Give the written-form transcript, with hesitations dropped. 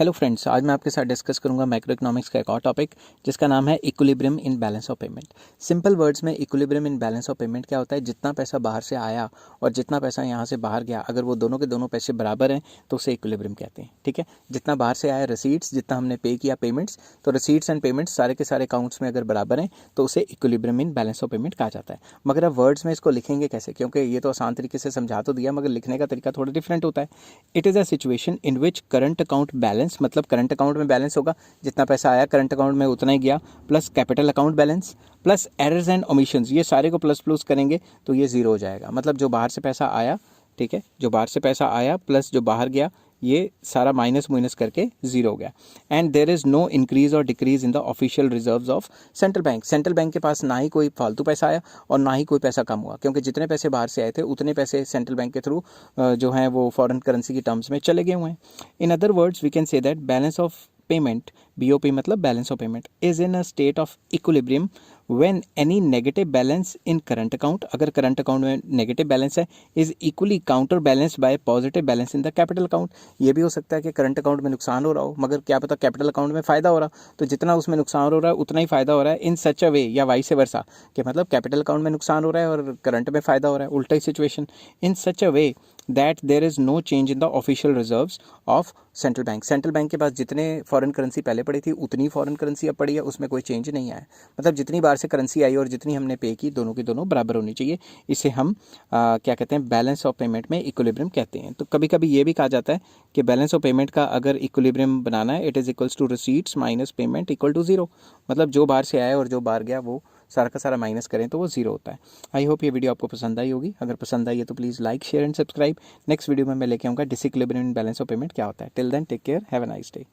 Hello friends, आज मैं आपके साथ डिस्कस करूंगा मैक्रो इकोनॉमिक्स का एक और टॉपिक जिसका नाम है equilibrium in balance of payment. Simple words में equilibrium in balance of payment क्या होता है? जितना पैसा बाहर से आया और जितना पैसा यहाँ से बाहर गया, अगर वो दोनों के दोनों पैसे बराबर हैं तो उसे इक्विलिब्रियम कहते हैं। ठीक है, जितना बाहर से आया रिसीट्स, जितना हमने पे किया पेमेंट्स, तो रिसीट्स एंड पेमेंट्स सारे के सारे अकाउंट्स में अगर बराबर हैं तो उसे equilibrium in balance of payment कहा जाता है। मगर अब वर्ड्स में इसको लिखेंगे कैसे? क्योंकि ये तो आसान तरीके से समझा तो दिया, मगर लिखने का तरीका थोड़ा डिफरेंट होता है। It is a situation in which current account balance, मतलब करंट अकाउंट में बैलेंस होगा, जितना पैसा आया करंट अकाउंट में उतना ही गया, plus capital account balance plus errors and omissions, ये सारे को प्लस प्लस करेंगे तो ये जीरो हो जाएगा। मतलब जो बाहर से पैसा आया, ठीक है, जो बाहर से पैसा आया प्लस जो बाहर गया, ये सारा माइनस माइनस करके जीरो हो गया। And there is no increase और decrease in the official reserves of central bank. Central bank के पास ना ही कोई फालतू पैसा आया और ना ही कोई पैसा कम हुआ, क्योंकि जितने पैसे बाहर से आए थे उतने पैसे सेंट्रल बैंक के थ्रू जो हैं वो फॉरेन करेंसी की टर्म्स में चले गए हुए हैं। In other words we can say that balance of payment, BOP मतलब balance of payment, is in a state of equilibrium when any negative balance in current account, अगर करंट अकाउंट में negative balance है, is equally counter balance by positive balance in the capital account. ये भी हो सकता है कि current account में नुकसान हो रहा हो, मगर क्या पता कैपिटल अकाउंट में फ़ायदा हो रहा, तो जितना उसमें नुकसान हो रहा है उतना ही फ़ायदा हो रहा है। इन सच अ वे, या वाइस वर्सा, कि मतलब कैपिटल अकाउंट में नुकसान हो रहा है और करंट में फ़ायदा हो रहा है, उल्टा ही situation. In such a way that there is no change in the official reserves of central bank. Central bank के पास जितने फॉरेन करेंसी पहले पड़ी थी उतनी फॉरेन करेंसी अब पड़ी है, उसमें कोई चेंज नहीं आया। मतलब जितनी बार से करेंसी आई और जितनी हमने पे की, दोनों की दोनों बराबर होनी चाहिए। इसे हम क्या कहते हैं? बैलेंस ऑफ पेमेंट में इक्विलिब्रियम कहते हैं। तो कभी कभी ये भी कहा जाता है कि बैलेंस ऑफ पेमेंट का अगर इक्विलिब्रियम बनाना है, it is equals to receipts minus payment equal to zero. मतलब जो बाहर से आया और जो बाहर गया वो सारा का सारा माइनस करें तो वो जीरो होता है। आई होप ये वीडियो आपको पसंद आई होगी। अगर पसंद आई है तो please like, share and subscribe. Next video में मैं लेके आऊँगा disequilibrium in balance of payment क्या होता है। Till then take care, have a nice day.